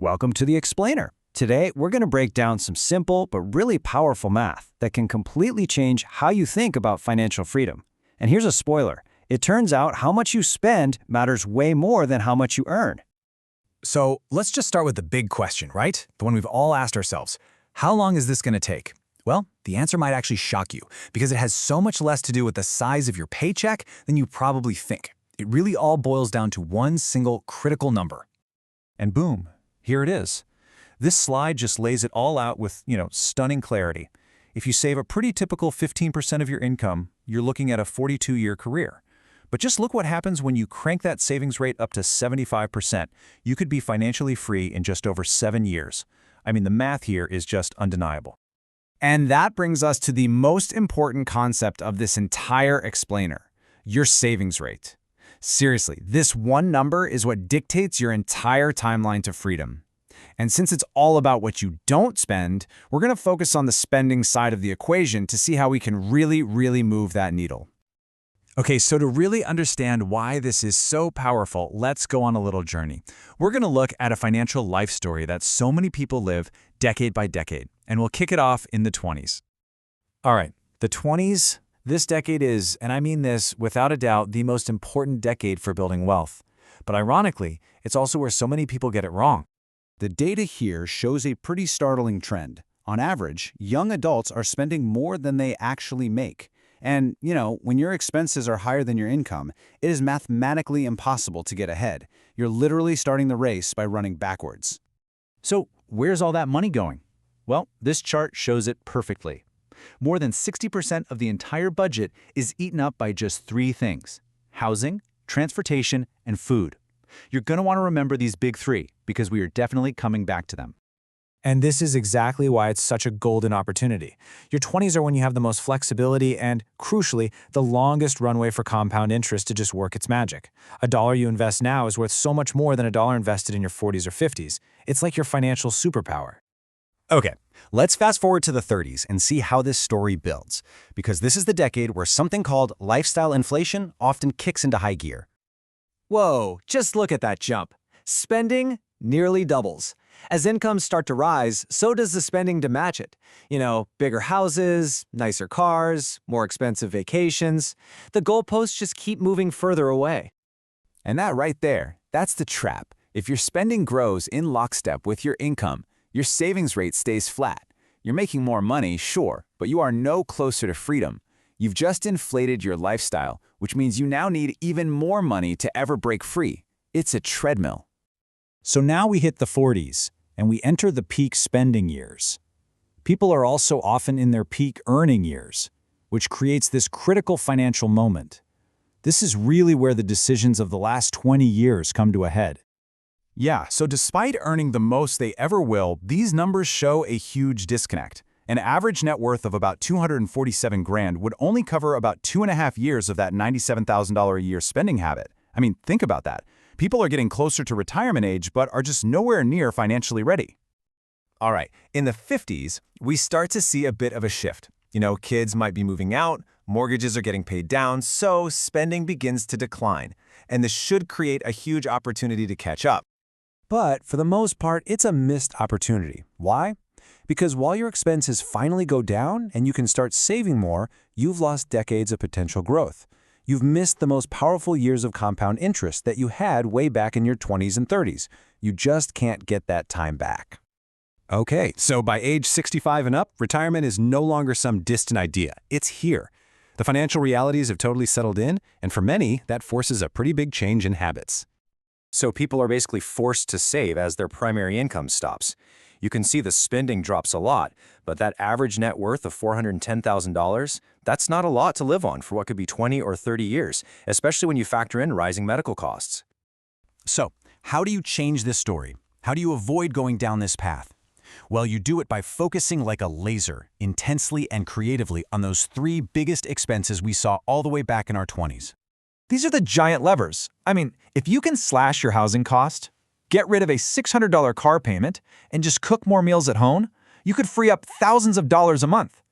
Welcome to the Explainer. Today, we're going to break down some simple but really powerful math that can completely change how you think about financial freedom. And here's a spoiler. It turns out how much you spend matters way more than how much you earn. So let's just start with the big question, right? The one we've all asked ourselves. How long is this going to take? Well, the answer might actually shock you because it has so much less to do with the size of your paycheck than you probably think. It really all boils down to one single critical number. And boom, here it is. This slide just lays it all out with, stunning clarity. If you save a pretty typical 15% of your income, you're looking at a 42-year career. But just look what happens when you crank that savings rate up to 75%. You could be financially free in just over 7 years. I mean, the math here is just undeniable. And that brings us to the most important concept of this entire explainer, your savings rate. Seriously, this one number is what dictates your entire timeline to freedom. And since it's all about what you don't spend, we're going to focus on the spending side of the equation to see how we can really move that needle. Okay, so to really understand why this is so powerful, let's go on a little journey. We're going to look at a financial life story that so many people live decade by decade, and we'll kick it off in the 20s. All right, the 20s, this decade is, and I mean this without a doubt, the most important decade for building wealth. But ironically, it's also where so many people get it wrong. The data here shows a pretty startling trend. On average, young adults are spending more than they actually make. And, when your expenses are higher than your income, it is mathematically impossible to get ahead. You're literally starting the race by running backwards. So where's all that money going? Well, this chart shows it perfectly. More than 60% of the entire budget is eaten up by just 3 things: housing, transportation, and food. You're going to want to remember these big 3 because we are definitely coming back to them. And this is exactly why it's such a golden opportunity. Your 20s are when you have the most flexibility and, crucially, the longest runway for compound interest to just work its magic. A dollar you invest now is worth so much more than a dollar invested in your 40s or 50s. It's like your financial superpower. Okay, let's fast forward to the 30s and see how this story builds, because this is the decade where something called lifestyle inflation often kicks into high gear. Whoa, just look at that jump. Spending nearly doubles. As incomes start to rise, so does the spending to match it. Bigger houses, nicer cars, more expensive vacations. The goalposts just keep moving further away. And that right there, that's the trap. If your spending grows in lockstep with your income, your savings rate stays flat. You're making more money, sure, but you are no closer to freedom. You've just inflated your lifestyle, which means you now need even more money to ever break free. It's a treadmill. So now we hit the 40s, and we enter the peak spending years. People are also often in their peak earning years, which creates this critical financial moment. This is really where the decisions of the last 20 years come to a head. Yeah, so despite earning the most they ever will, these numbers show a huge disconnect. An average net worth of about $247 grand would only cover about 2.5 years of that $97,000 a year spending habit. I mean, think about that. People are getting closer to retirement age, but are just nowhere near financially ready. All right, in the 50s, we start to see a bit of a shift. Kids might be moving out, mortgages are getting paid down, so spending begins to decline. And this should create a huge opportunity to catch up. But for the most part, it's a missed opportunity. Why? Because while your expenses finally go down and you can start saving more, you've lost decades of potential growth. You've missed the most powerful years of compound interest that you had way back in your 20s and 30s. You just can't get that time back. Okay, so by age 65 and up, retirement is no longer some distant idea. It's here. The financial realities have totally settled in, and for many, that forces a pretty big change in habits. So people are basically forced to save as their primary income stops. You can see the spending drops a lot, but that average net worth of $410,000, that's not a lot to live on for what could be 20 or 30 years, especially when you factor in rising medical costs. So, how do you change this story? How do you avoid going down this path? Well, you do it by focusing like a laser, intensely and creatively on those 3 biggest expenses we saw all the way back in our 20s. These are the giant levers. I mean, if you can slash your housing cost, get rid of a $600 car payment, and just cook more meals at home, you could free up thousands of dollars a month.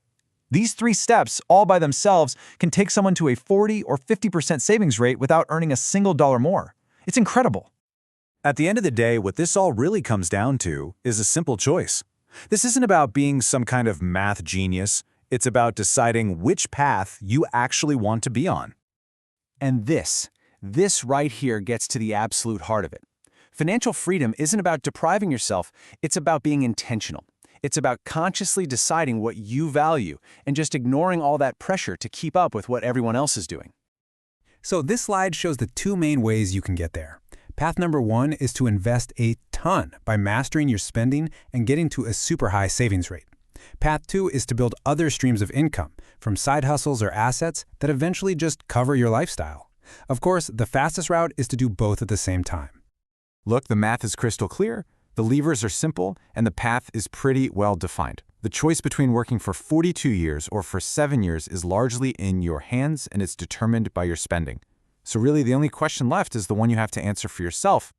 These 3 steps, all by themselves, can take someone to a 40 or 50% savings rate without earning a single dollar more. It's incredible. At the end of the day, what this all really comes down to is a simple choice. This isn't about being some kind of math genius. It's about deciding which path you actually want to be on. And this right here gets to the absolute heart of it. Financial freedom isn't about depriving yourself, it's about being intentional. It's about consciously deciding what you value and just ignoring all that pressure to keep up with what everyone else is doing. So this slide shows the two main ways you can get there. Path number 1 is to invest a ton by mastering your spending and getting to a super high savings rate. Path 2 is to build other streams of income from side hustles or assets that eventually just cover your lifestyle. Of course, the fastest route is to do both at the same time. Look, the math is crystal clear, the levers are simple, and the path is pretty well defined. The choice between working for 42 years or for 7 years is largely in your hands, and it's determined by your spending. So really, the only question left is the one you have to answer for yourself.